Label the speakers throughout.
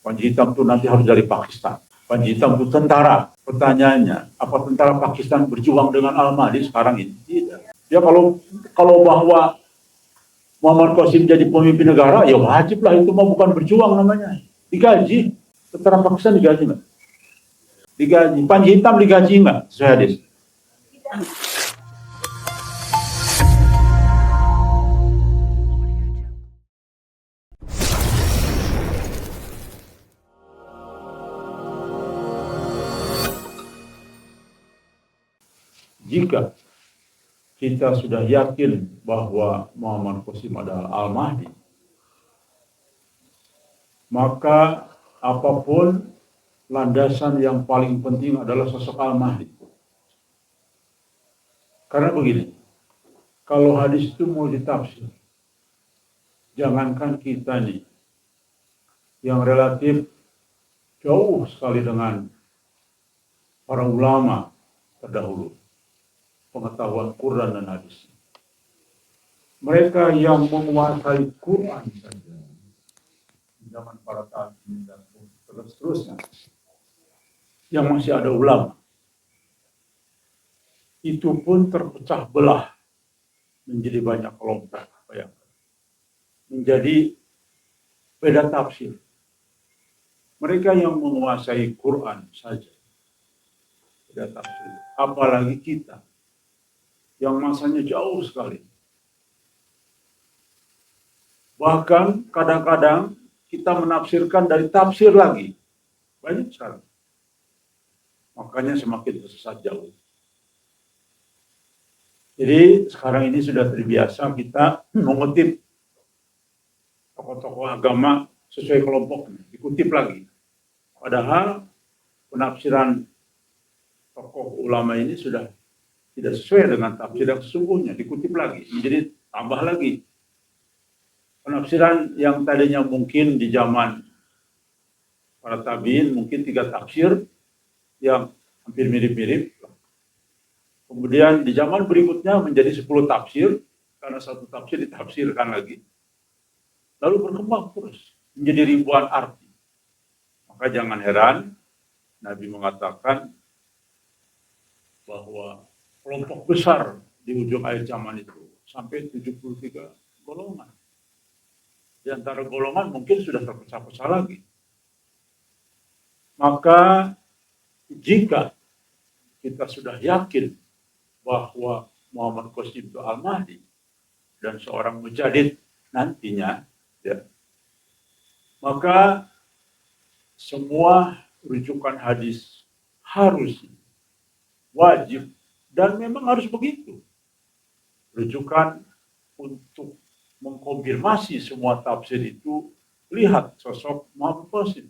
Speaker 1: Panji hitam itu nanti harus dari Pakistan. Panji hitam itu tentara. Pertanyaannya, apa tentara Pakistan berjuang dengan Al-Mahdi sekarang ini? Tidak. Ya kalau bahwa Muhammad Qasim jadi pemimpin negara, ya wajiblah, itu mau bukan berjuang namanya. Digaji. Tentara Pakistan digaji nggak? Digaji. Panji hitam digaji nggak? Sesuai hadis. Jika kita sudah yakin bahwa Muhammad Qasim adalah Al-Mahdi, maka apapun landasan yang paling penting adalah sosok Al-Mahdi. Karena begini, kalau hadis itu mau ditafsir, jangankan kita nih, yang relatif jauh sekali dengan para ulama terdahulu, pengetahuan Quran dan hadis. Mereka yang menguasai Quran saja, zaman para tabi'in dan seterusnya, yang masih ada ulama, itu pun terpecah belah menjadi banyak kelompok, menjadi beda tafsir. Mereka yang menguasai Quran saja beda tafsir, apalagi kita yang masanya jauh sekali. Bahkan kadang-kadang kita menafsirkan dari tafsir lagi. Banyak sekali. Makanya semakin tersesat jauh. Jadi sekarang ini sudah terbiasa kita mengutip tokoh-tokoh agama sesuai kelompok, dikutip lagi. Padahal penafsiran tokoh ulama ini sudah tidak sesuai dengan tafsir yang sesungguhnya, dikutip lagi, menjadi tambah lagi. Penafsiran yang tadinya mungkin di zaman para tabi'in mungkin 3 tafsir yang hampir mirip-mirip. Kemudian di zaman berikutnya menjadi 10 tafsir, karena satu tafsir ditafsirkan lagi. Lalu berkembang terus menjadi ribuan arti. Maka jangan heran Nabi mengatakan bahwa kelompok besar di ujung akhir zaman itu sampai 73 golongan. Di antara golongan mungkin sudah terpecah-pecah lagi. Maka jika kita sudah yakin bahwa Muhammad Qasim itu Al-Mahdi dan seorang mujadid nantinya, ya, maka semua rujukan hadis harus, wajib, dan memang harus begitu. Rujukan untuk mengkonfirmasi semua tafsir itu, lihat sosok Muhammad Qasim.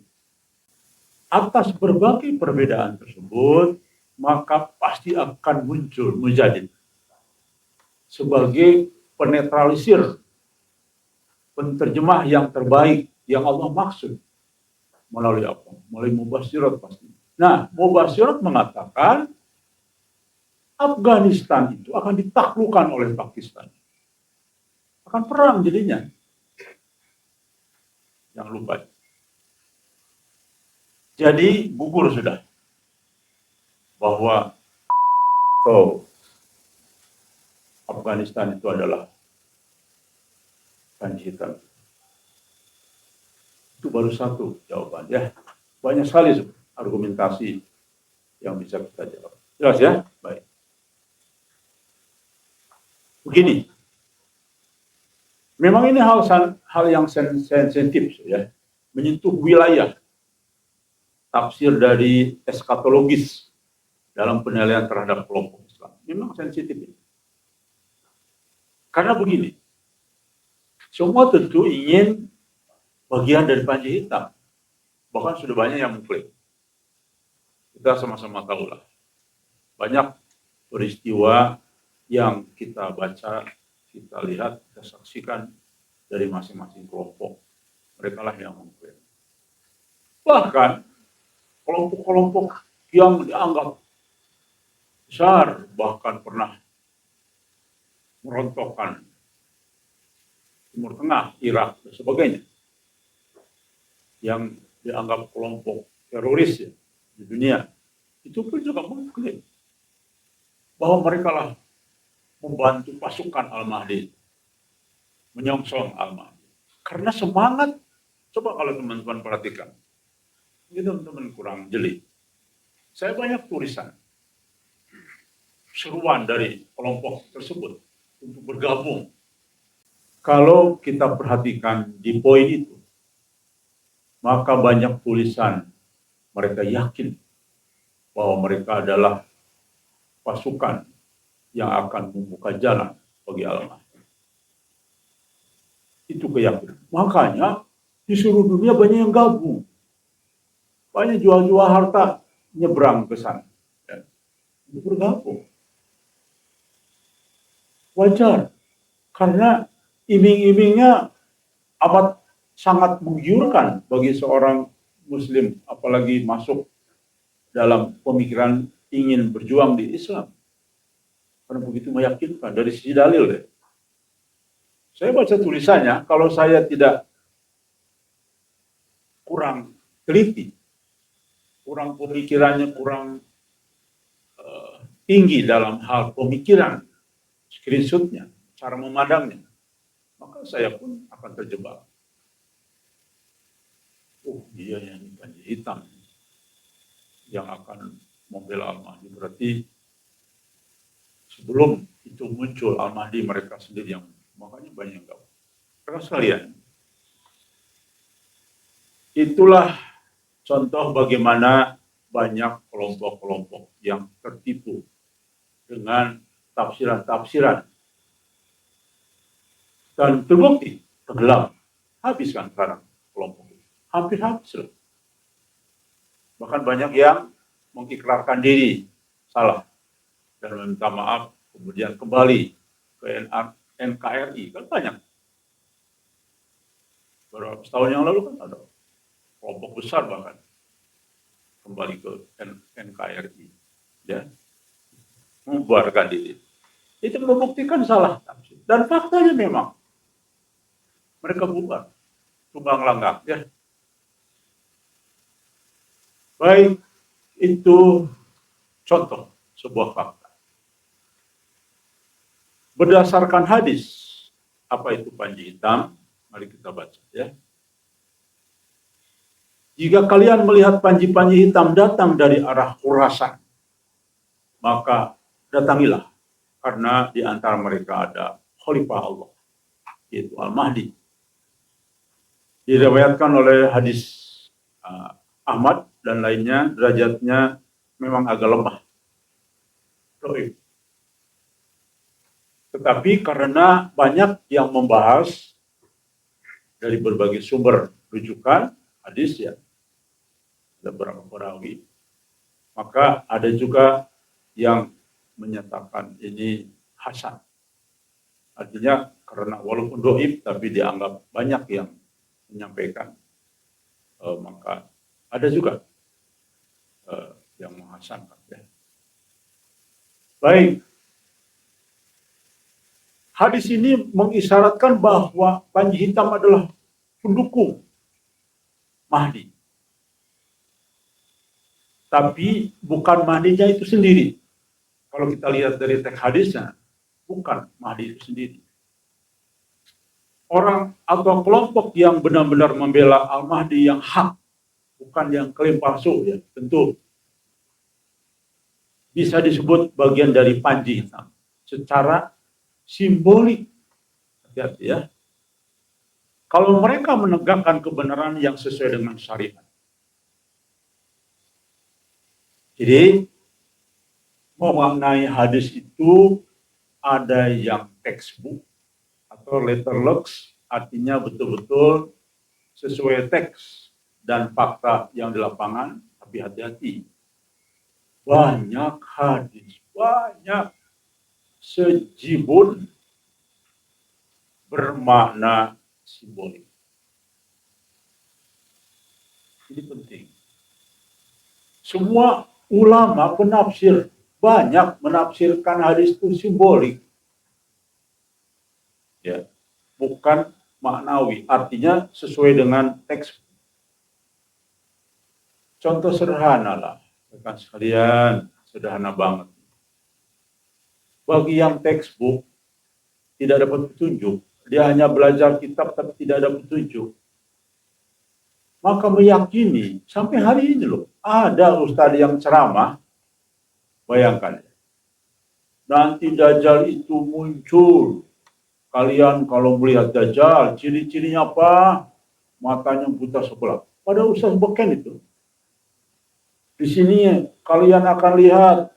Speaker 1: Atas berbagai perbedaan tersebut, maka pasti akan muncul mujadid sebagai penetralisir, penterjemah yang terbaik yang Allah maksud. Melalui apa? Melalui Mubasyirat pasti. Nah, Mubasyirat mengatakan Afghanistan itu akan ditaklukkan oleh Pakistan. Akan perang jadinya. Jangan lupa. Jadi gugur sudah bahwa Afghanistan itu adalah Panji hitam. Itu baru satu jawaban, ya. Banyak sekali argumentasi yang bisa kita jawab. Jelas ya? Baik. Begini. Memang ini hal yang sensitif, ya. Menyentuh wilayah tafsir dari eskatologis dalam penilaian terhadap kelompok Islam. Memang sensitif ini. Karena begini, semua tentu ingin bagian dari Panji hitam. Bahkan sudah banyak yang mengklaim. Kita sama-sama tahulah. Banyak peristiwa yang kita baca, kita lihat, kita saksikan dari masing-masing kelompok. Mereka lah yang mengklaim. Bahkan kelompok-kelompok yang dianggap besar, bahkan pernah merontokkan Timur Tengah, Irak, dan sebagainya, yang dianggap kelompok teroris ya, di dunia, itu pun juga mengklaim bahwa mereka lah membantu pasukan Al-Mahdi, menyongsong Al-Mahdi. Karena semangat, coba kalau teman-teman perhatikan, ini teman-teman kurang jeli. Saya banyak tulisan, seruan dari kelompok tersebut untuk bergabung. Kalau kita perhatikan di poin itu, maka banyak tulisan mereka yakin bahwa mereka adalah pasukan yang akan membuka jalan bagi Al-Mahdi. Itu keyakinan. Makanya di seluruh dunia banyak yang gabung. Banyak jual-jual harta nyebrang ke sana. Ya. Bergabung. Wajar. Karena iming-imingnya amat sangat menggiurkan bagi seorang Muslim, apalagi masuk dalam pemikiran ingin berjuang di Islam. Karena begitu meyakinkan dari sisi dalil. Ya. Saya baca tulisannya, kalau saya tidak kurang teliti, kurang pemikirannya, kurang tinggi dalam hal pemikiran, screenshotnya, cara memandangnya, maka saya pun akan terjebak. Oh iya yang Panji Hitam yang akan membela Al-Mahdi, berarti sebelum itu muncul Al-Mahdi mereka sendiri yang, makanya banyak yang gabung. Karena sekalian, itulah contoh bagaimana banyak kelompok-kelompok yang tertipu dengan tafsiran-tafsiran dan terbukti tenggelam. Habis kan sekarang kelompok itu, hampir habis loh. Bahkan banyak yang mengikrarkan diri salah dan meminta maaf, kemudian kembali ke NKRI, kan banyak. Beberapa tahun yang lalu kan ada kelompok besar bahkan kembali ke NKRI, ya, membubarkan diri. Itu membuktikan salah tafsir. Dan faktanya memang mereka bubar, tunggang langgang, ya. Baik, itu contoh sebuah fakta. Berdasarkan hadis, apa itu Panji Hitam? Mari kita baca, ya. Jika kalian melihat panji-panji hitam datang dari arah Khurasan, maka datangilah, karena di antara mereka ada Khalifah Allah, yaitu Al-Mahdi. Diriwayatkan oleh hadis Ahmad dan lainnya, derajatnya memang agak lemah. Tetapi karena banyak yang membahas dari berbagai sumber rujukan hadis, ya, ada beberapa perawi, maka ada juga yang menyatakan ini hasan. Artinya karena walaupun dhaif tapi dianggap banyak yang menyampaikan, maka ada juga yang menghasankan. Ya. Baik, hadis ini mengisyaratkan bahwa Panji Hitam adalah pendukung Mahdi. Tapi bukan Mahdinya itu sendiri. Kalau kita lihat dari teks hadisnya, bukan Mahdi itu sendiri. Orang atau kelompok yang benar-benar membela Al-Mahdi yang hak, bukan yang klaim palsu, ya, tentu bisa disebut bagian dari Panji Hitam secara simbolik. Hati-hati, ya. Kalau mereka menegakkan kebenaran yang sesuai dengan syariat. Jadi memaknai hadis itu ada yang textbook atau letterlux, artinya betul-betul sesuai teks dan fakta yang di lapangan, tapi hati-hati. Banyak hadis, banyak sejibun bermakna simbolik. Ini penting. Semua ulama penafsir banyak menafsirkan hadis itu simbolik, ya, bukan maknawi, artinya sesuai dengan teks. Contoh sederhana lah, rekan sekalian, sederhana banget. Bagi yang textbook tidak dapat petunjuk, dia hanya belajar kitab tapi tidak ada petunjuk, maka meyakini sampai hari ini loh, ada ustadz yang ceramah, bayangkan, nanti Dajjal itu muncul. Kalian kalau melihat Dajjal, ciri-cirinya apa? Matanya buta sebelah. Pada ustaz beken itu. Di sini kalian akan lihat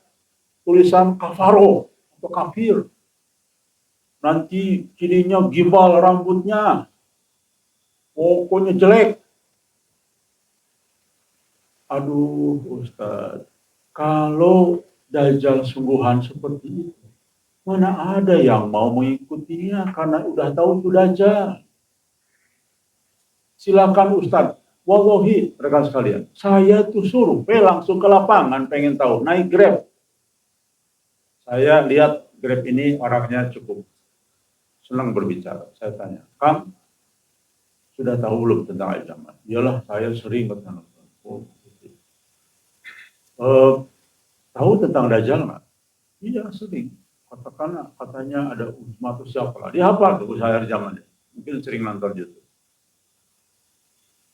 Speaker 1: tulisan kafaro atau kafir. Nanti cirinya gibal rambutnya. Pokoknya jelek. Aduh Ustaz, kalau Dajjal sungguhan seperti itu, mana ada yang mau mengikutinya karena udah tahu itu Dajjal. Silakan Ustaz. Wallahi, rekan sekalian, saya tuh suruh langsung ke lapangan pengen tahu, naik Grab. Saya lihat Grab ini orangnya cukup senang berbicara. Saya tanya, Kang, sudah tahu belum tentang ancaman? Iyalah, saya sering bertanya. Tahu tentang Dajjal nggak? Iya, sering. Katakanlah, katanya ada Uzma atau siapa lah. Dia hafal tuh saya zamannya. Mungkin sering nonton YouTube.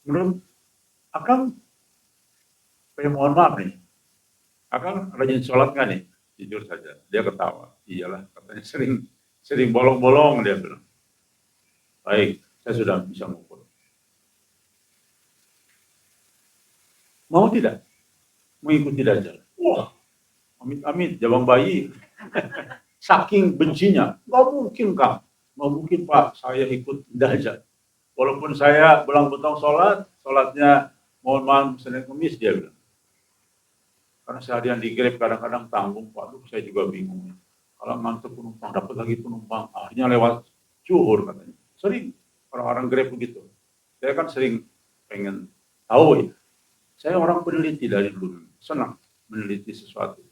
Speaker 1: Menurut Akang, mohon maaf nih, Akang rajin sholat nggak nih? Jujur saja, dia ketawa. Iyalah, katanya sering bolong-bolong, dia bilang. Baik, saya sudah bisa mengukur. Mau tidak mengikuti Dajjal? Wah, amit-amit, jabang bayi. Saking bencinya, nggak mungkin Kang, nggak mungkin Pak, saya ikut Dajjal. Walaupun saya belang-betong sholatnya mohon maaf Senin Kemis, dia bilang. Karena seharian di Grab kadang-kadang tanggung, waduh saya juga bingung. Kalau ngantuk penumpang, dapat lagi penumpang, akhirnya lewat cuhur katanya. Sering orang-orang Grab begitu. Saya kan sering pengen tahu ya. Saya orang peneliti dari dulu, senang meneliti sesuatu.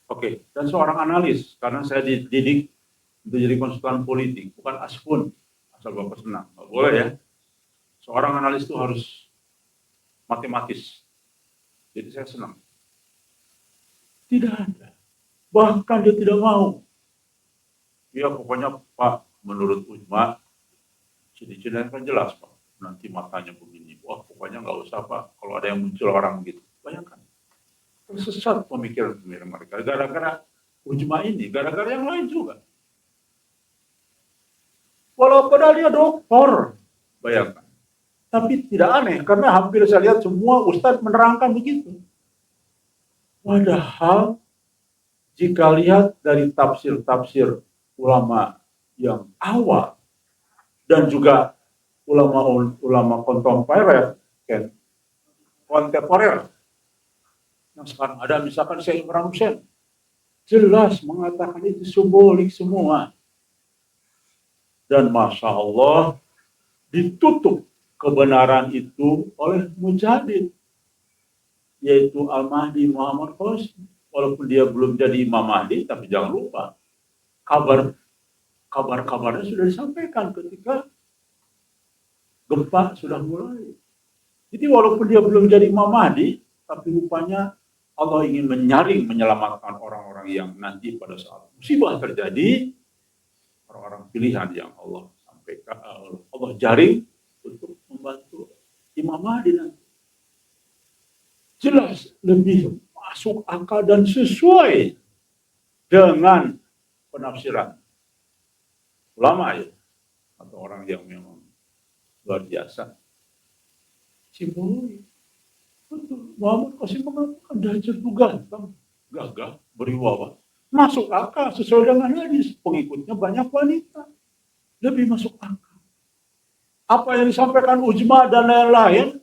Speaker 1: Oke, dan seorang analis, karena saya dididik untuk jadi konsultan politik, bukan aspun. Asal Bapak senang, nggak boleh ya. Seorang analis itu harus matematis. Jadi saya senang. Tidak ada. Bahkan dia tidak mau. Ya pokoknya Pak, menurut Uzma, ciri-cirinya kan jelas Pak. Nanti matanya begini. Wah pokoknya nggak usah Pak, kalau ada yang muncul orang begitu. Bayangkan. Tersesat pemikiran-pemikiran mereka. Gara-gara Uzma ini, gara-gara yang lain juga. Walaupun dia doktor, bayangkan. Tapi tidak aneh, karena hampir saya lihat semua ustadz menerangkan begitu. Padahal, jika lihat dari tafsir-tafsir ulama yang awal, dan juga ulama kontemporer, yang sekarang ada, misalkan Syekh Imran Hussein, jelas mengatakan itu simbolik semua. Dan Masya Allah, ditutup kebenaran itu oleh Mujahid, yaitu Al-Mahdi Muhammad Qasim. Walaupun dia belum jadi Imam Mahdi, tapi jangan lupa, kabar-kabarnya sudah disampaikan ketika gempa sudah mulai. Jadi walaupun dia belum jadi Imam Mahdi, tapi rupanya Allah ingin menyaring, menyelamatkan orang-orang yang nanti pada saat musibah terjadi, orang-orang pilihan yang Allah sampaikan, Allah jaring untuk membantu Imam Mahdi nanti. Jelas lebih masuk akal dan sesuai dengan penafsiran ulama ya, atau orang yang memang luar biasa. Simbolik. Muhammad Qasim mengatakan Dajjal itu ganteng, gagah, berwibawa, masuk akal sesuai dengan hadis. Pengikutnya banyak wanita, lebih masuk akal. Apa yang disampaikan Uzma dan lain-lain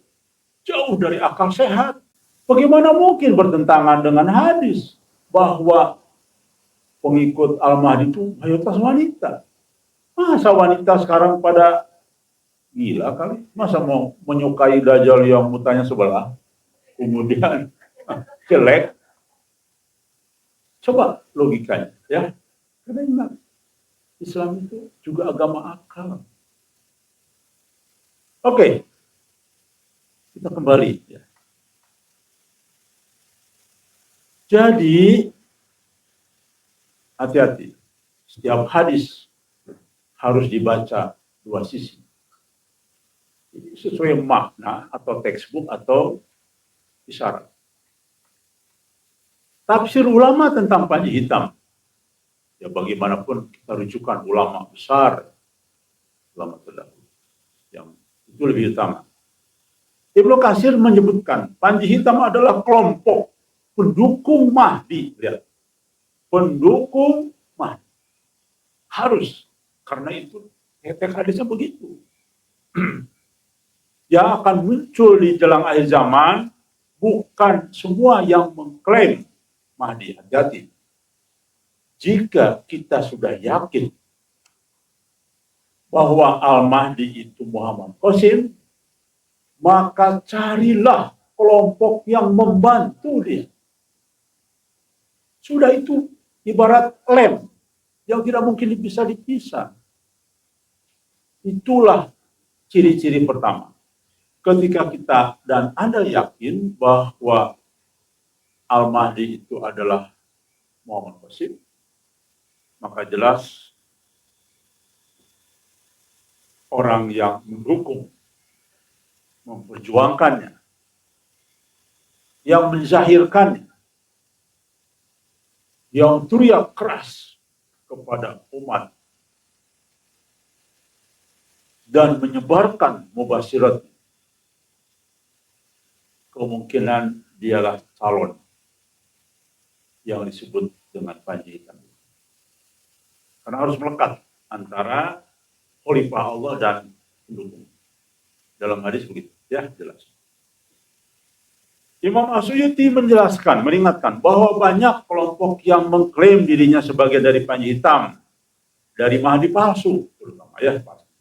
Speaker 1: jauh dari akal sehat. Bagaimana mungkin bertentangan dengan hadis bahwa pengikut Al-Mahdi itu mayoritas wanita? Masa wanita sekarang pada gila kali? Masa mau menyukai Dajjal yang mutanya sebelah, kemudian jelek? Coba logikanya, ya. Karena ingat, Islam itu juga agama akal. Oke, kita kembali. Ya. Jadi hati-hati, setiap hadis harus dibaca dua sisi. Jadi, sesuai makna atau textbook atau isyarat. Tafsir ulama tentang panji hitam, ya bagaimanapun kita rujukan ulama besar, ulama terdahulu, yang itu lebih utama. Ibnu Katsir menyebutkan panji hitam adalah kelompok pendukung Mahdi. Lihat, pendukung Mahdi harus, karena itu teks hadisnya begitu. Yang akan muncul di jelang akhir zaman bukan semua yang mengklaim Mahdi. Hati-hati. Jika kita sudah yakin bahwa Al-Mahdi itu Muhammad Qasim, maka carilah kelompok yang membantu dia. Sudah itu ibarat lem yang tidak mungkin bisa dipisah. Itulah ciri-ciri pertama. Ketika kita dan Anda yakin bahwa Al-Mahdi itu adalah Muhammad Qasim, maka jelas orang yang mendukung, memperjuangkannya, yang menzahirkannya, yang teriak keras kepada umat dan menyebarkan mubasyirat, kemungkinan dialah calon yang disebut dengan panji hitam. Karena harus melekat antara khalifah Allah dan pendukung. Dalam hadis begitu, ya jelas. Imam As-Suyuti menjelaskan, mengingatkan bahwa banyak kelompok yang mengklaim dirinya sebagai dari panji hitam, dari Mahdi palsu, terutama ya pasti.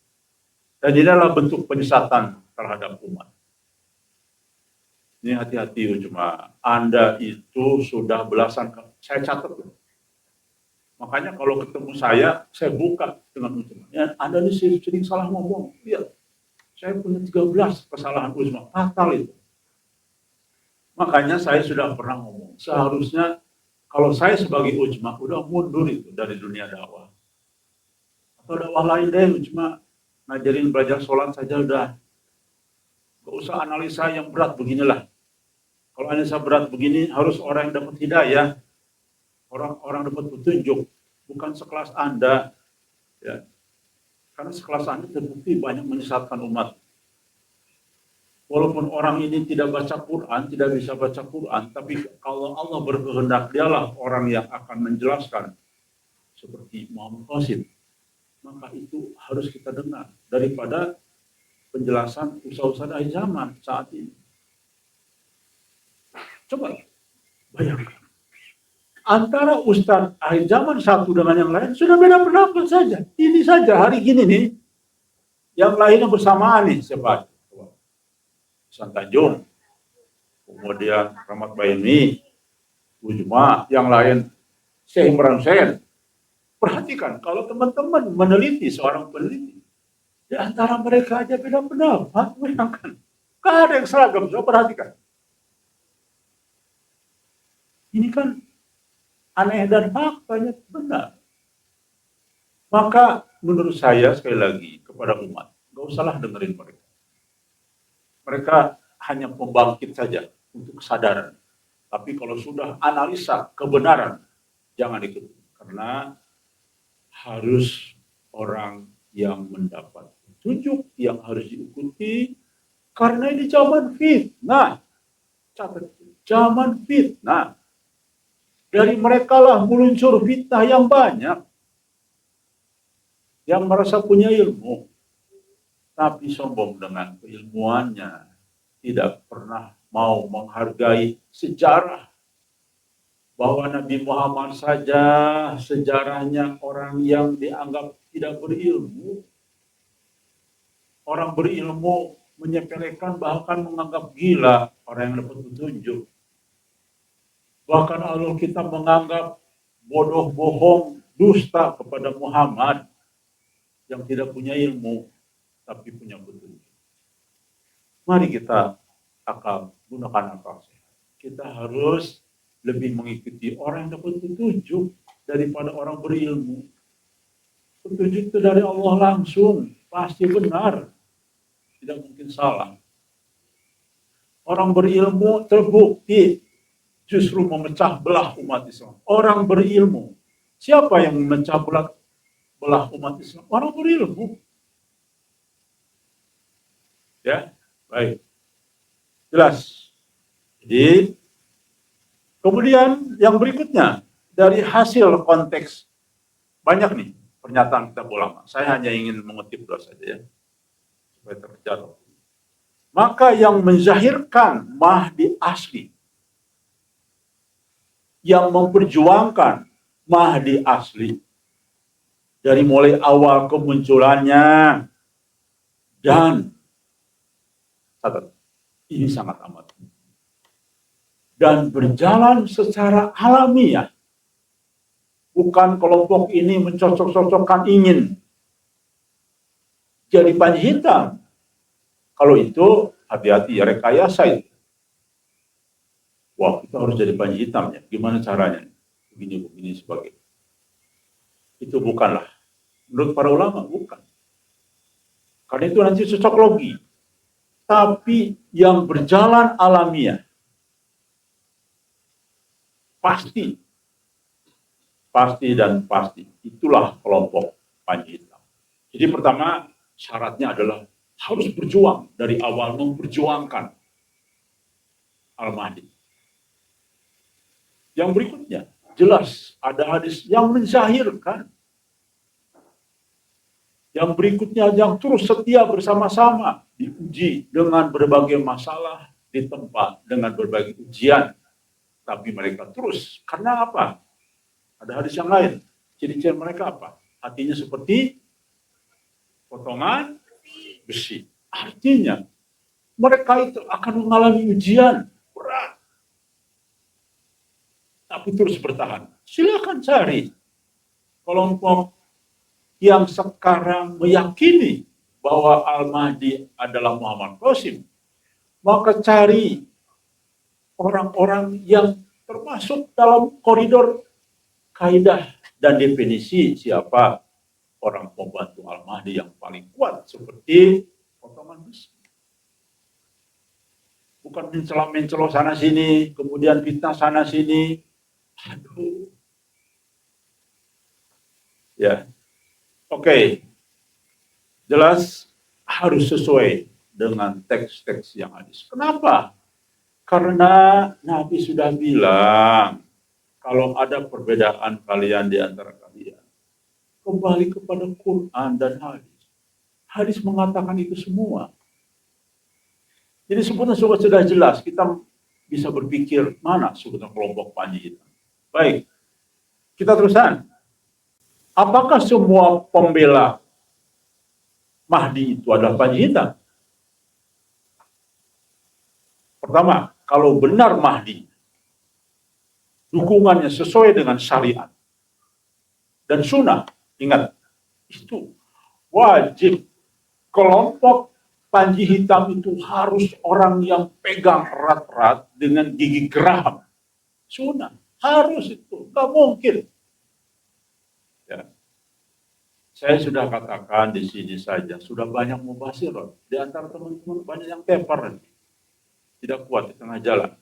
Speaker 1: Dan ini adalah bentuk penyesatan terhadap umat. Ini hati-hati cuma Anda itu sudah belasan kali, saya catat. Makanya kalau ketemu saya buka dengan Ujma. Ya, Anda ini sering salah ngomong. Lihat, saya punya 13 kesalahan Ujma, fatal itu. Makanya saya sudah pernah ngomong, seharusnya kalau saya sebagai Ujma udah mundur itu dari dunia dakwah. Atau dakwah lain deh, cuma ngajarin belajar sholat saja udah. Gak usah analisa yang berat beginilah. Kalau analisa berat begini harus orang yang dapat hidayah, orang dapat petunjuk, bukan sekelas Anda. Ya. Karena sekelas Anda terbukti banyak menyesatkan umat. Walaupun orang ini tidak baca Quran, tidak bisa baca Quran, tapi kalau Allah berkehendak, dialah orang yang akan menjelaskan seperti Muhammad Qasim. Maka itu harus kita dengar daripada penjelasan ustaz-ustaz akhir zaman saat ini. Coba bayangkan. Antara ustaz akhir zaman satu dengan yang lain sudah beda pendapat saja. Ini saja hari gini nih, yang lainnya bersamaan nih, siapa? Hasan Tanjung, kemudian Rahmat Bayani, Ujma, yang lain Syekh Imran Hussein. Perhatikan, kalau teman-teman meneliti, seorang peneliti, di antara mereka aja beda pendapat, bayangkan. Gak ada yang seragam, coba perhatikan. Ini kan aneh dan faktanya benar. Maka menurut saya, sekali lagi, kepada umat, gak usahlah dengerin mereka. Mereka hanya pembangkit saja untuk kesadaran. Tapi kalau sudah analisa kebenaran, jangan ikut. Karena harus orang yang mendapat petunjuk, yang harus diikuti. Karena ini zaman fitnah. Catat, zaman fitnah. Dari mereka lah meluncur fitnah yang banyak. Yang merasa punya ilmu. Tapi sombong dengan keilmuannya, tidak pernah mau menghargai sejarah bahwa Nabi Muhammad saja sejarahnya orang yang dianggap tidak berilmu. Orang berilmu menyepelekan, bahkan menganggap gila orang yang dapat petunjuk. Bahkan Alkitab menganggap bodoh, bohong, dusta kepada Muhammad yang tidak punya ilmu tapi punya petunjuk. Mari kita gunakan akal sehat. Kita harus lebih mengikuti orang yang dapat petunjuk daripada orang berilmu. Petunjuk itu dari Allah langsung, pasti benar, tidak mungkin salah. Orang berilmu terbukti justru memecah belah umat Islam. Orang berilmu. Siapa yang memecah belah umat Islam? Orang berilmu. Ya, baik. Jelas. Jadi, kemudian yang berikutnya, dari hasil konteks, banyak nih pernyataan kita ulama. Saya hanya ingin mengutip dua saja ya, supaya terkejar. Maka yang menzahirkan Mahdi asli, yang memperjuangkan Mahdi asli, dari mulai awal kemunculannya, dan ini sangat amat, dan berjalan secara alamiah, bukan kelompok ini mencocok-cocokkan ingin jadi panji hitam. Kalau itu hati-hati ya, rekayasa itu. Wah, kita harus jadi panji hitam ya. Gimana caranya? Begini sebagainya. Itu bukanlah. Menurut para ulama, bukan. Karena itu nanti cocok logi. Tapi yang berjalan alamiah, pasti dan pasti, itulah kelompok panji hitam. Jadi pertama, syaratnya adalah harus berjuang dari awal, memperjuangkan Al-Mahdi. Yang berikutnya, jelas ada hadis yang menzahirkan. Yang berikutnya, yang terus setia bersama-sama, diuji dengan berbagai masalah, ditempa dengan berbagai ujian. Tapi mereka terus, karena apa? Ada hadis yang lain. Ciri-ciri mereka apa? Hatinya seperti potongan besi. Artinya, mereka itu akan mengalami ujian berat. Tapi terus bertahan. Silakan cari kelompok yang sekarang meyakini bahwa Al-Mahdi adalah Muhammad Qasim. Maka cari orang-orang yang termasuk dalam koridor kaidah dan definisi siapa orang pembantu Al-Mahdi yang paling kuat, seperti potongan besi. Bukan mencela-mencela sana sini, kemudian fitnah sana sini. Aduh. Ya. Oke. Jelas harus sesuai dengan teks-teks yang hadis. Kenapa? Karena Nabi sudah bilang, kalau ada perbedaan kalian di antara kalian, kembali kepada Quran dan hadis. Hadis mengatakan itu semua. Jadi sebetulnya sudah jelas, kita bisa berpikir mana sebetulnya kelompok panji hitam. Baik, kita teruskan. Apakah semua pembela Mahdi itu adalah panji hitam? Pertama, kalau benar Mahdi, dukungannya sesuai dengan syariat dan sunnah, ingat, itu wajib. Kelompok panji hitam itu harus orang yang pegang erat-erat dengan gigi geraham. Sunnah, harus itu, nggak mungkin. Ya. Saya sudah katakan di sini saja, sudah banyak mubasir. Di antara teman-teman banyak yang tepar. Tidak kuat di tengah jalan.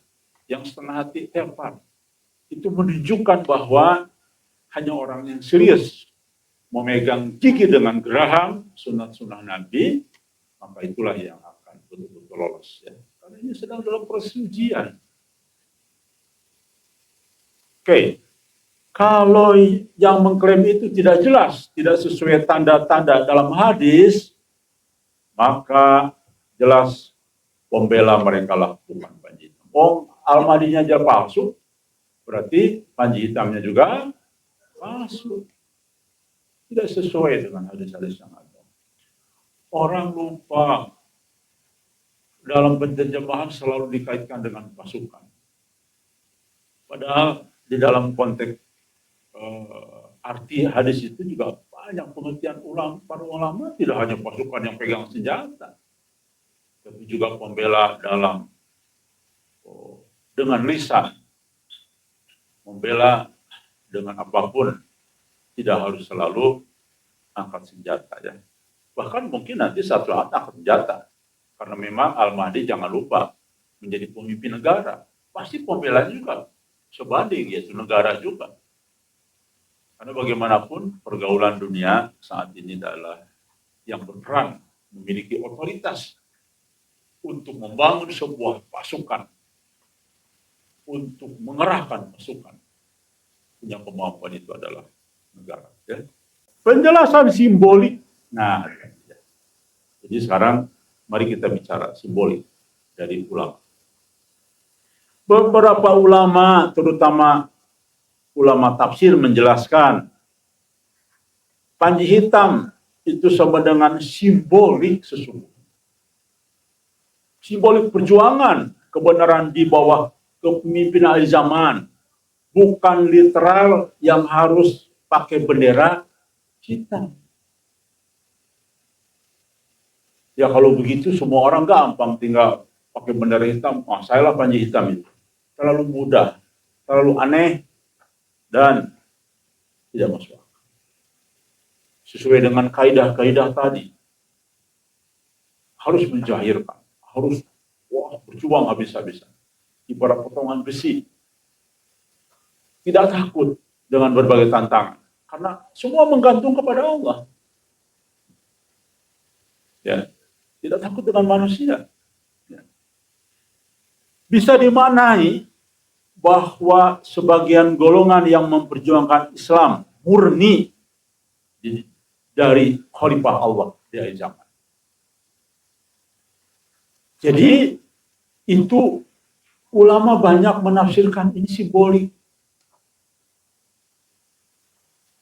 Speaker 1: Yang setengah hati tepar. Itu menunjukkan bahwa hanya orang yang serius memegang gigi dengan geraham sunat-sunah Nabi, maka itulah yang akan betul-betul lolos. Ya. Karena ini sedang dalam proses ujian. Oke. Kalau yang mengklaim itu tidak jelas, tidak sesuai tanda-tanda dalam hadis, maka jelas pembela mereka lah bukan panji hitam. Al-Mahdinya aja palsu, berarti panji hitamnya juga palsu. Tidak sesuai dengan hadis-hadis yang ada. Orang lupa dalam penerjemahan selalu dikaitkan dengan pasukan. Padahal di dalam konteks arti hadis itu juga banyak pengertian para ulama, tidak hanya pasukan yang pegang senjata, tapi juga pembela dalam dengan lisan, membela dengan apapun, tidak harus selalu angkat senjata ya. Bahkan mungkin nanti satu saat angkat senjata. Karena memang Al-Mahdi jangan lupa menjadi pemimpin negara. Pasti pembelanya juga sebanding yaitu negara juga. Karena bagaimanapun pergaulan dunia saat ini adalah yang berperan memiliki otoritas untuk membangun sebuah pasukan, untuk mengerahkan pasukan. Punya kemampuan itu adalah negara. Ya. Penjelasan simbolik. Nah, jadi sekarang mari kita bicara simbolik dari ulama. Beberapa ulama, terutama ulama tafsir menjelaskan panji hitam itu sama dengan simbolik sesungguhnya. Simbolik perjuangan kebenaran di bawah kepemimpinan akhir zaman. Bukan literal yang harus pakai bendera hitam. Ya kalau begitu semua orang gampang tinggal pakai bendera hitam. Ah, saya lah panji hitam itu. Terlalu mudah, terlalu aneh, dan tidak masuk akal. Sesuai dengan kaidah-kaidah tadi. Harus menjahirkan, harus berjuang habis-habisan. Ibarat potongan besi. Tidak takut dengan berbagai tantangan. Karena semua menggantung kepada Allah. Ya. Tidak takut dengan manusia. Bisa dimaknai bahwa sebagian golongan yang memperjuangkan Islam murni dari khalifah Allah di akhir zaman. Jadi itu ulama banyak menafsirkan ini simbolik.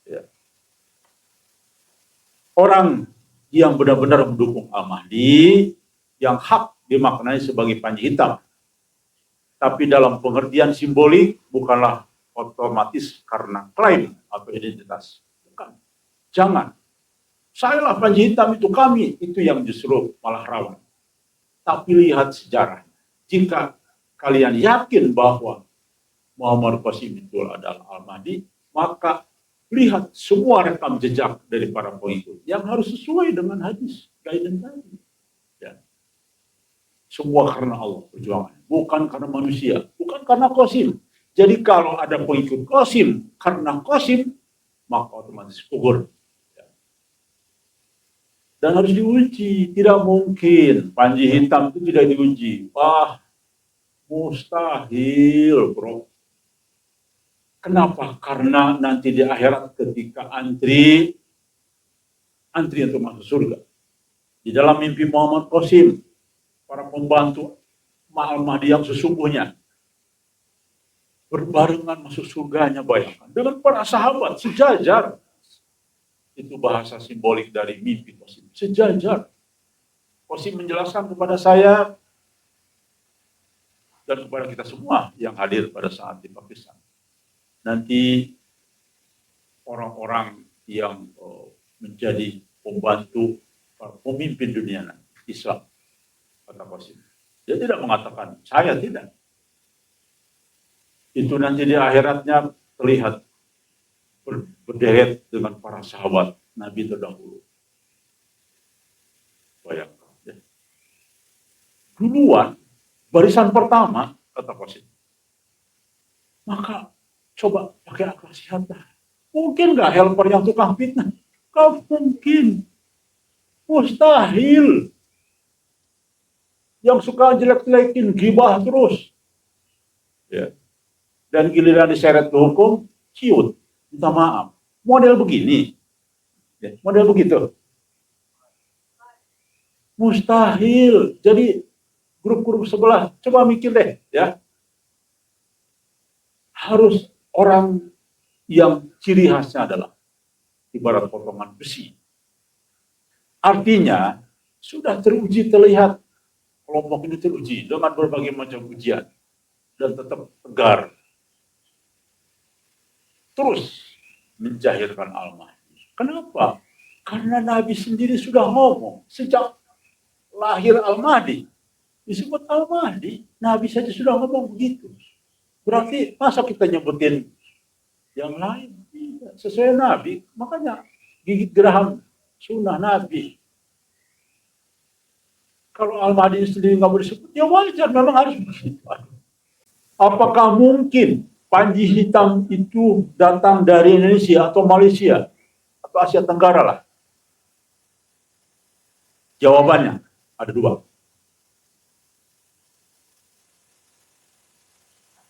Speaker 1: Ya. Orang yang benar-benar mendukung Al-Mahdi, yang hak dimaknai sebagai panji hitam. Tapi dalam pengertian simbolik, bukanlah otomatis karena klaim atau identitas. Bukan. Jangan. Saya lah panji hitam itu kami. Itu yang justru malah rawan. Tapi lihat sejarah. Jika kalian yakin bahwa Muhammad Qasim itu adalah Al-Mahdi, maka lihat semua rekam jejak dari para pengikut yang harus sesuai dengan hadis guidance tadi. Ya. Semua karena Allah perjuangan, bukan karena manusia, bukan karena Qasim. Jadi kalau ada pengikut Qasim karena Qasim, maka otomatis gugur. Ya. Dan harus diuji, tidak mungkin panji hitam itu tidak diuji. Wah, mustahil, bro. Kenapa? Karena nanti di akhirat ketika antri untuk masuk surga. Di dalam mimpi Muhammad Qasim, para pembantu Al-Mahdi yang sesungguhnya berbarengan masuk surganya, bayangkan. Dengan para sahabat sejajar. Itu bahasa simbolik dari mimpi Qasim. Sejajar. Qasim menjelaskan kepada saya dan kepada kita semua yang hadir pada saat di Pakistan. Nanti orang-orang yang menjadi pembantu pemimpin dunia Islam, kata Qasim. Dia tidak mengatakan, saya tidak. Itu nanti di akhiratnya terlihat berderet dengan para sahabat Nabi terdahulu. Bayangkan. Ya. Duluan, barisan pertama, kata Qasim. Maka coba pakai akal sehat. Mungkin nggak helper yang tukang fitnah? Kau mungkin. Mustahil. Yang suka jelek-jelekin, gibah terus. Ya. Dan giliran diseret ke hukum, ciut. Minta maaf. Model begini. Ya. Model begitu. Mustahil. Jadi grup-grup sebelah, coba mikir deh. Ya. Harus orang yang ciri khasnya adalah ibarat potongan besi. Artinya, sudah teruji terlihat kelompok ini teruji dengan berbagai macam ujian dan tetap tegar. Terus menjahirkan Al-Mahdi. Kenapa? Karena Nabi sendiri sudah ngomong sejak lahir Al-Mahdi. Disebut Al-Mahdi, Nabi saja sudah ngomong begitu. Berarti masa kita nyebutin yang lain? Tidak. Sesuai Nabi, makanya gigit geraham sunnah Nabi. Kalau Al-Mahdi sendiri nggak boleh disebut, ya wajar, memang harus begitu. Apakah mungkin Panji hitam itu datang dari Indonesia atau Malaysia atau Asia Tenggara lah? Jawabannya ada dua.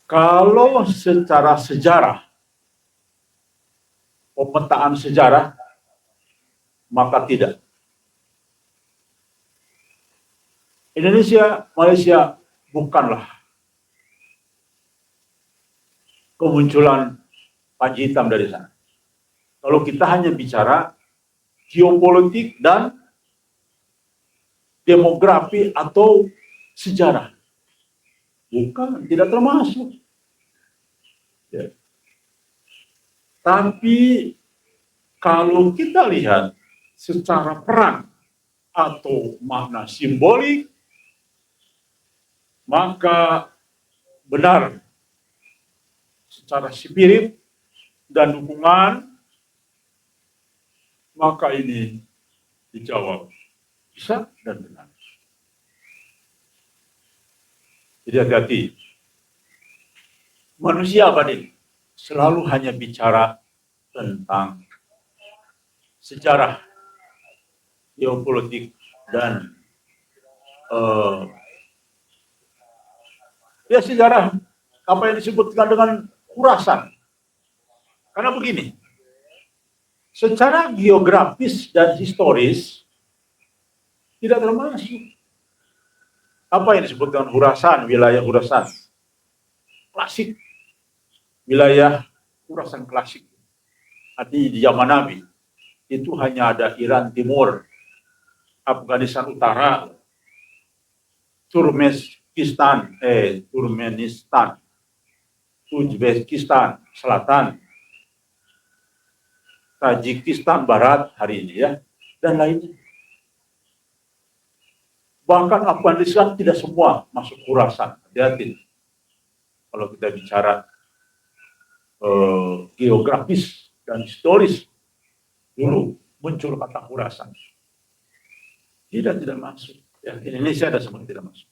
Speaker 1: Kalau secara sejarah, pemetaan sejarah, maka tidak. Indonesia, Malaysia bukanlah kemunculan Panji hitam dari sana. Kalau kita hanya bicara geopolitik dan demografi atau sejarah, bukan, tidak termasuk. Ya. Tapi kalau kita lihat secara peran atau makna simbolik, maka benar secara spirit dan dukungan, maka ini dijawab bisa dan benar. Jadi hati-hati. Manusia apa nih? Selalu hanya bicara tentang sejarah, geopolitik, dan ya sejarah apa yang disebutkan dengan Khurasan. Karena begini, secara geografis dan historis tidak termasuk. Apa yang disebutkan Khurasan, wilayah Khurasan klasik, wilayah Khurasan klasik. Artinya di zaman Nabi itu hanya ada Iran Timur, Afghanistan Utara, Turkmenistan, Uzbekistan Selatan, Tajikistan Barat hari ini ya, dan lainnya. Bahkan Afghanistan tidak semua masuk Khurasan. Hati-hati kalau kita bicara geografis dan historis, dulu muncul kata Khurasan. Tidak masuk. Ya, Indonesia ada semua tidak masuk.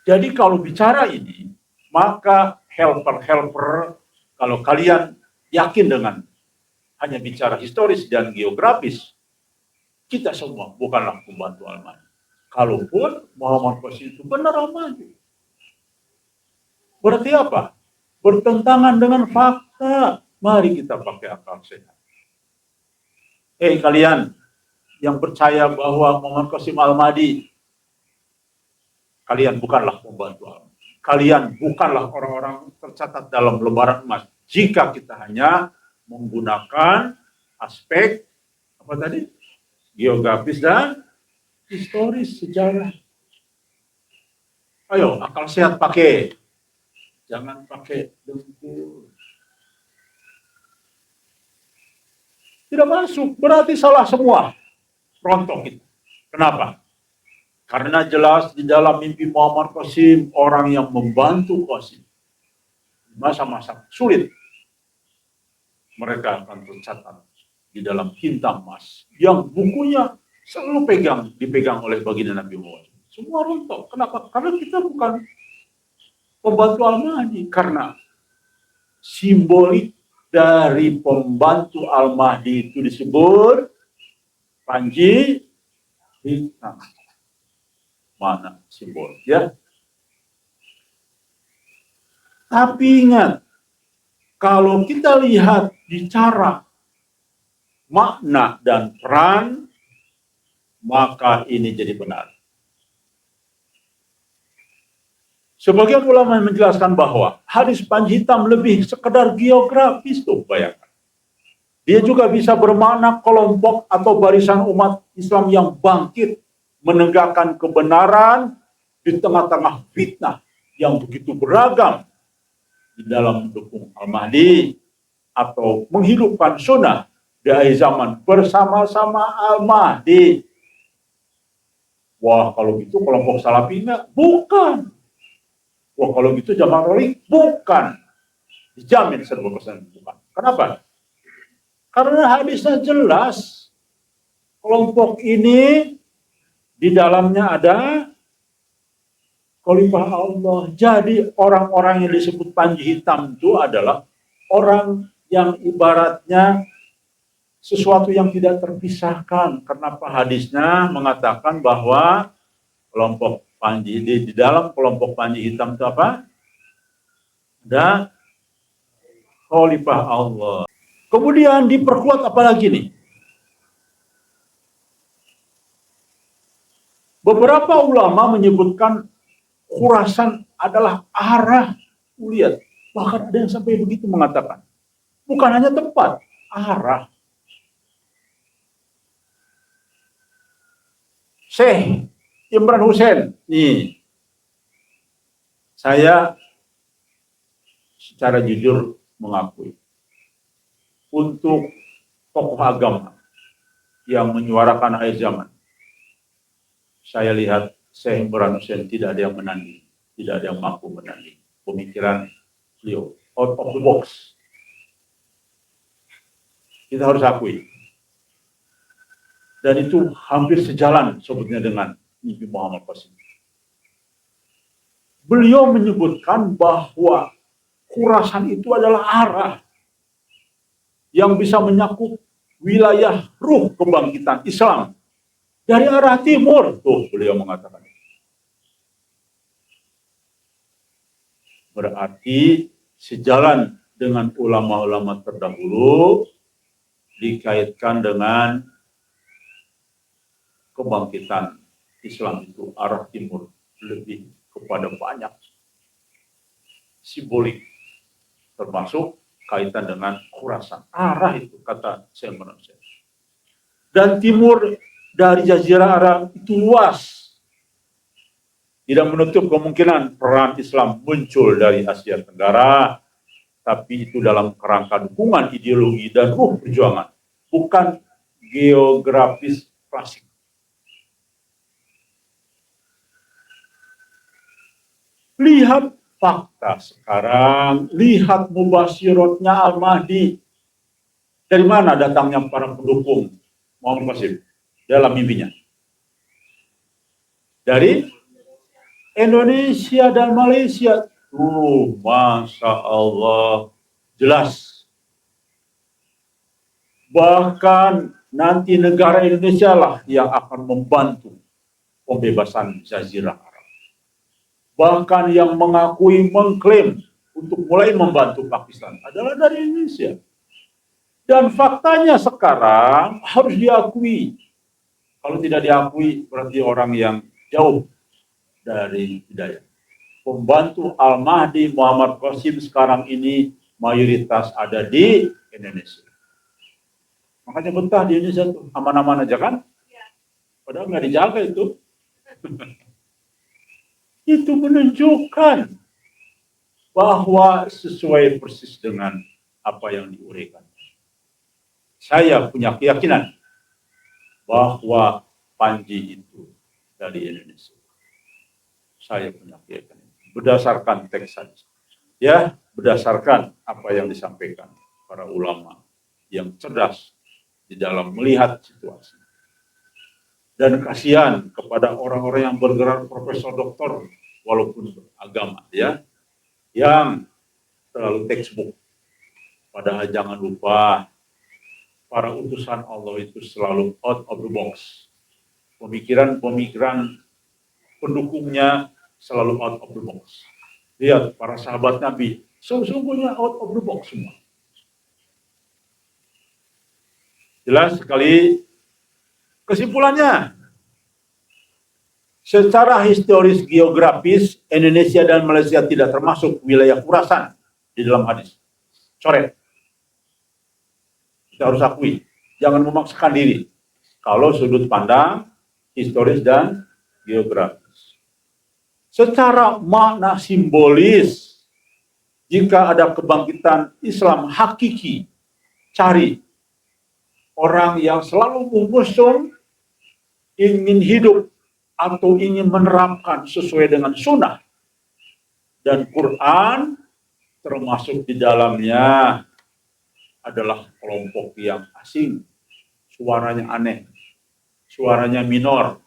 Speaker 1: Jadi kalau bicara ini, maka helper, kalau kalian yakin dengan hanya bicara historis dan geografis, kita semua bukanlah pembantu Al-Mahdi. Kalaupun Muhammad Qasim itu benar Al-Mahdi, berarti apa? Bertentangan dengan fakta. Mari kita pakai akal sehat. Kalian yang percaya bahwa Muhammad Qasim Al-Mahdi, kalian bukanlah pembantu Al-Mahdi. Kalian bukanlah orang-orang tercatat dalam lembaran emas. Jika kita hanya menggunakan aspek apa tadi? Geografis dan historis sejarah. Ayo, akal sehat pakai. Jangan pakai dengkul. Tidak masuk, berarti salah semua. Rontok kita. Kenapa? Karena jelas di dalam mimpi Muhammad Qasim, orang yang membantu Qasim masa-masa sulit, mereka akan tercatat di dalam tinta emas yang bukunya selalu dipegang oleh baginda Nabi Muhammad. Semua rontok. Kenapa? Karena kita bukan pembantu Al-Mahdi. Karena simbolik dari pembantu Al-Mahdi itu disebut Panji hitam. Mana simbol ya? Tapi ingat, kalau kita lihat bicara makna dan peran, maka ini jadi benar. Sebagian ulama menjelaskan bahwa hadis Panji hitam lebih sekedar geografis tuh, bayangkan. Dia juga bisa bermakna kelompok atau barisan umat Islam yang bangkit menegakkan kebenaran di tengah-tengah fitnah yang begitu beragam di dalam mendukung Al-Mahdi atau menghidupkan sunnah di akhir zaman bersama-sama Al-Mahdi. Wah, kalau gitu kelompok Salafi bukan. Wah, kalau gitu Jamaah Tabligh bukan. Dijamin 100% bukan. Kenapa? Karena hadisnya jelas. Kelompok ini di dalamnya ada khalifah Allah. Jadi orang-orang yang disebut Panji Hitam itu adalah orang yang ibaratnya sesuatu yang tidak terpisahkan. Kenapa hadisnya mengatakan bahwa kelompok Panji di dalam kelompok Panji Hitam itu apa? Ada khalifah Allah. Kemudian diperkuat apa lagi nih? Beberapa ulama menyebutkan Khurasan adalah arah. Lihat, bahkan ada yang sampai begitu mengatakan. Bukan hanya tempat, arah. Syekh Imran Hussein, nih, saya secara jujur mengakui, untuk tokoh agama yang menyuarakan akhir zaman, saya lihat Syekh Imran Hussein tidak ada yang menanding, tidak ada yang mampu menanding pemikiran beliau, out of the box. Kita harus akui. Dan itu hampir sejalan sebetulnya dengan Nabi Muhammad SAW. Beliau menyebutkan bahwa Khurasan itu adalah arah yang bisa menyakup wilayah ruh kebangkitan Islam dari arah timur. Tuh, beliau mengatakan. Berarti sejalan dengan ulama-ulama terdahulu dikaitkan dengan kebangkitan Islam itu arah timur, lebih kepada banyak simbolik, termasuk kaitan dengan Khurasan. Arah itu kata saya menurut. Dan timur dari Jazirah Arab itu luas. Tidak menutup kemungkinan peran Islam muncul dari Asia Tenggara, tapi itu dalam kerangka dukungan ideologi dan ruh perjuangan, bukan geografis klasik. Lihat fakta sekarang, lihat mubasyiratnya Al-Mahdi. Dari mana datangnya para pendukung Muhammad Qasim dalam mimpinya? Dari Indonesia dan Malaysia. Masya Allah, jelas. Bahkan nanti negara Indonesia lah yang akan membantu pembebasan Jazirah Arab. Bahkan yang mengakui, mengklaim untuk mulai membantu Pakistan adalah dari Indonesia. Dan faktanya sekarang harus diakui. Kalau tidak diakui, berarti orang yang jauh dari hidayah. Pembantu Al-Mahdi Muhammad Qasim sekarang ini mayoritas ada di Indonesia. Makanya betah di Indonesia tuh, aman-aman aja kan? Padahal nggak dijaga itu. Itu menunjukkan bahwa sesuai persis dengan apa yang diuraikan. Saya punya keyakinan bahwa Panji itu dari Indonesia. Saya punya keyakinan. Berdasarkan teks saja. Ya, berdasarkan apa yang disampaikan para ulama yang cerdas di dalam melihat situasi. Dan kasihan kepada orang-orang yang bergerak profesor doktor walaupun beragama, ya, yang terlalu textbook. Padahal jangan lupa para utusan Allah itu selalu out of the box. Pemikiran-pemikiran pendukungnya selalu out of the box. Lihat para sahabat Nabi, sesungguhnya out of the box semua. Jelas sekali. Kesimpulannya, secara historis geografis, Indonesia dan Malaysia tidak termasuk wilayah Khurasan di dalam hadis. Coret. Kita harus akui. Jangan memaksakan diri. Kalau sudut pandang historis dan geografis. Secara makna simbolis, jika ada kebangkitan Islam hakiki, cari orang yang selalu mengusung, ingin hidup atau ingin menerapkan sesuai dengan sunnah Dan Quran termasuk di dalamnya adalah kelompok yang asing, suaranya aneh, suaranya minor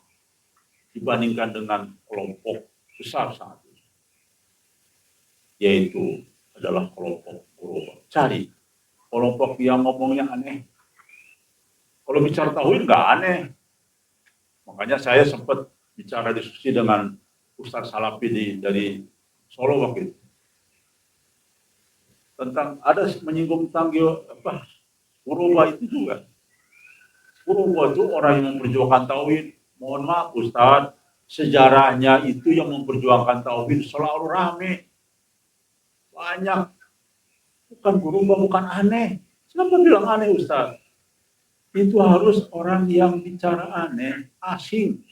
Speaker 1: dibandingkan dengan kelompok besar saat ini, yaitu adalah kelompok Quraish. Cari kelompok yang ngomongnya aneh. Kalau bicara tauhid nggak aneh. Makanya saya sempat bicara diskusi dengan Ustaz Salafi dari Solo waktu itu. Tentang ada menyinggung tentang Quraish itu juga. Quraish itu orang yang memperjuangkan tauhid. Mohon maaf Ustaz, sejarahnya itu yang memperjuangkan tauhid selalu rame. Banyak. Bukan Quraish, bukan aneh. Kenapa bilang aneh Ustaz? Itu harus orang yang bicara aneh, asing.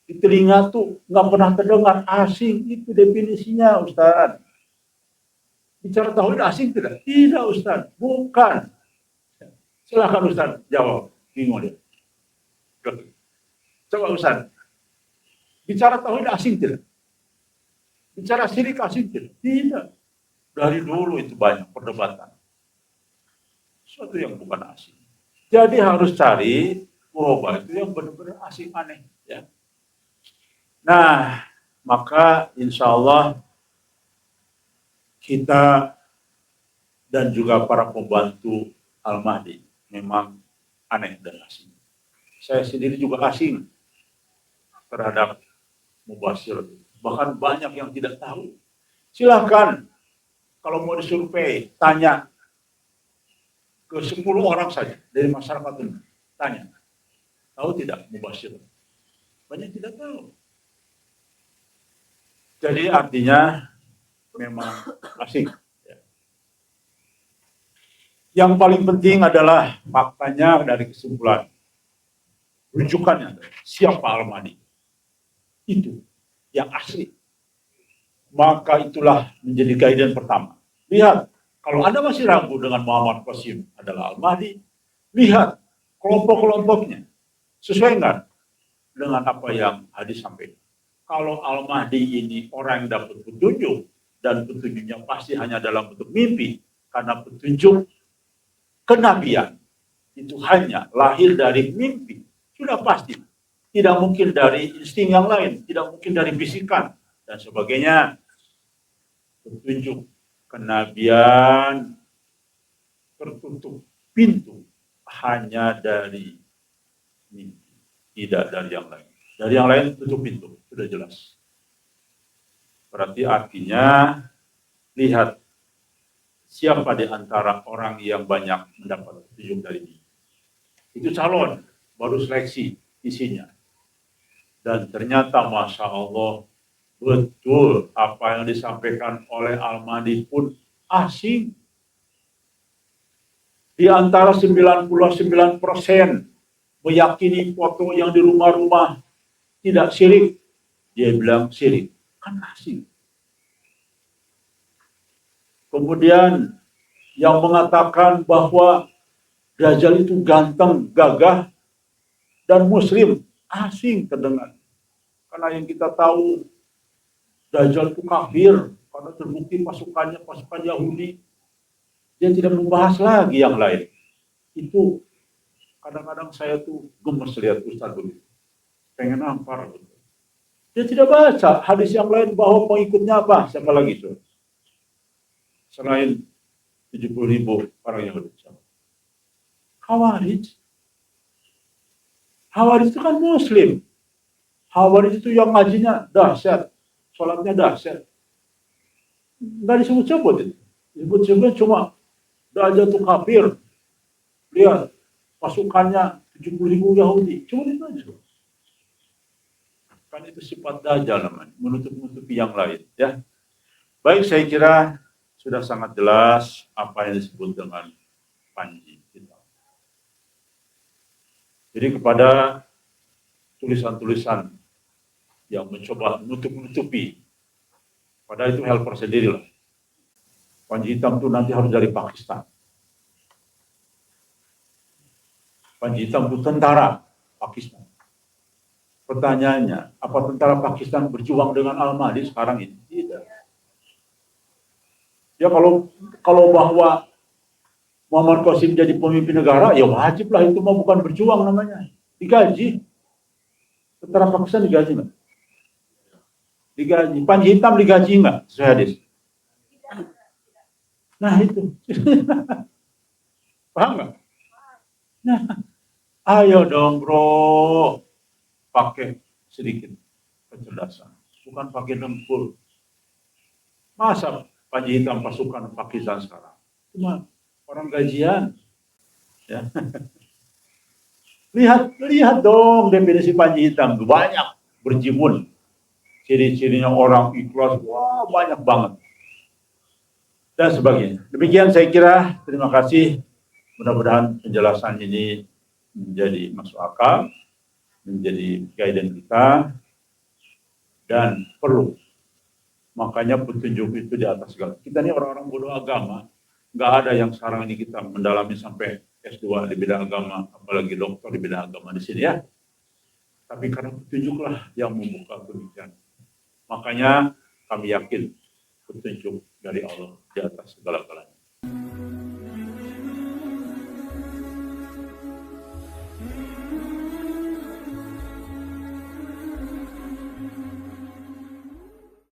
Speaker 1: Di telinga tuh nggak pernah terdengar, asing. Itu definisinya Ustaz. Bicara tauhid asing tidak? Tidak Ustaz, bukan. Silakan Ustaz jawab. Bingung dia. Coba Ustaz. Bicara tauhid asing tidak? Bicara syirik asing tidak? Tidak. Dari dulu itu banyak perdebatan. Sesuatu yang bukan asing. Jadi harus cari Quraish itu yang benar-benar asing aneh. Ya. Nah, maka insya Allah kita dan juga para pembantu Al-Mahdi memang aneh dan asing. Saya sendiri juga asing terhadap Mubashir. Bahkan banyak yang tidak tahu. Silahkan kalau mau disurvei, tanya ke 10 orang saja dari masyarakat ini. Tanya, tahu tidak Mubashir? Banyak tidak tahu. Jadi artinya memang asing. Yang paling penting adalah faktanya dari kesimpulan. Rujukannya, siapa Al-Mahdi? Itu yang asli. Maka itulah menjadi guidance pertama. Lihat, kalau Anda masih ragu dengan Muhammad Qasim adalah Al-Mahdi, lihat kelompok-kelompoknya. Sesuaikan dengan apa yang hadis sampaikan. Kalau Al-Mahdi ini orang yang dapat petunjuk, dan petunjuknya pasti hanya dalam bentuk mimpi, karena petunjuk kenabian itu hanya lahir dari mimpi, sudah pasti. Tidak mungkin dari insting yang lain, tidak mungkin dari bisikan, dan sebagainya. Petunjuk kenabian tertutup pintu hanya dari mimpi, tidak dari yang lain. Dari yang lain tutup pintu, sudah jelas. Berarti artinya, lihat siapa di antara orang yang banyak mendapat petunjuk dari mimpi. Itu calon, baru seleksi isinya. Dan ternyata Masya Allah, betul apa yang disampaikan oleh Al-Mahdi pun asing. Di antara 99% meyakini foto yang di rumah-rumah tidak syirik. Dia bilang syirik, kan asing. Kemudian yang mengatakan bahwa Dajjal itu ganteng, gagah, dan muslim, asing terdengar. Karena yang kita tahu, Dajjal itu kafir, karena terbukti pasukan Yahudi. Dia tidak membahas lagi yang lain. Itu kadang-kadang saya tuh gemes lihat Ustaz begitu. Pengen nampar. Dia tidak baca hadis yang lain bahwa pengikutnya apa? Siapa lagi itu? Selain 70.000 orang Yahudi. Khawarij. Khawarij itu kan muslim. Khawarij itu yang ngajinya dahsyat, sholatnya dahsyat. Nggak disebut-sebut itu. Disebut-sebut cuma Dajjal itu kafir. Lihat, pasukannya 70.000 Yahudi. Cuma itu aja. Kan itu sifat Dajjal namanya, menutup-nutupi yang lain. Ya. Baik, saya kira sudah sangat jelas apa yang disebut dengan Panji. Jadi kepada tulisan-tulisan yang mencoba menutup-nutupi, padahal itu helper sendiri lah. Panji hitam itu nanti harus dari Pakistan. Panji hitam itu tentara Pakistan. Pertanyaannya, apa tentara Pakistan berjuang dengan Al-Mahdi sekarang ini? Tidak. Ya kalau bahwa Muhammad Qasim jadi pemimpin negara, ya wajib lah, itu mah bukan berjuang namanya. Digaji. Tentara Pakistan digaji nggak? Digaji. Panji Hitam digaji nggak? Sesuai hadis. Nah itu. Paham nggak? Nah, ayo dong bro. Pakai sedikit kecerdasan. Bukan pakai dengkul. Masa Panji Hitam pasukan Pakistan sekarang? Cuma orang gajian. Ya. Lihat dong definisi Panji Hitam. Banyak berjimun. Ciri-cirinya orang ikhlas. Wah, banyak banget. Dan sebagainya. Demikian saya kira. Terima kasih. Mudah-mudahan penjelasan ini menjadi masuk akal, menjadi guidance kita, dan perlu. Makanya petunjuk itu di atas segala. Kita ini orang-orang bodoh agama, nggak ada yang sekarang ini kita mendalami sampai S2 di bidang agama, apalagi dokter di bidang agama di sini ya. Tapi karena petunjuklah yang membuka pemikiran. Makanya kami yakin petunjuk dari Allah di atas segala-galanya.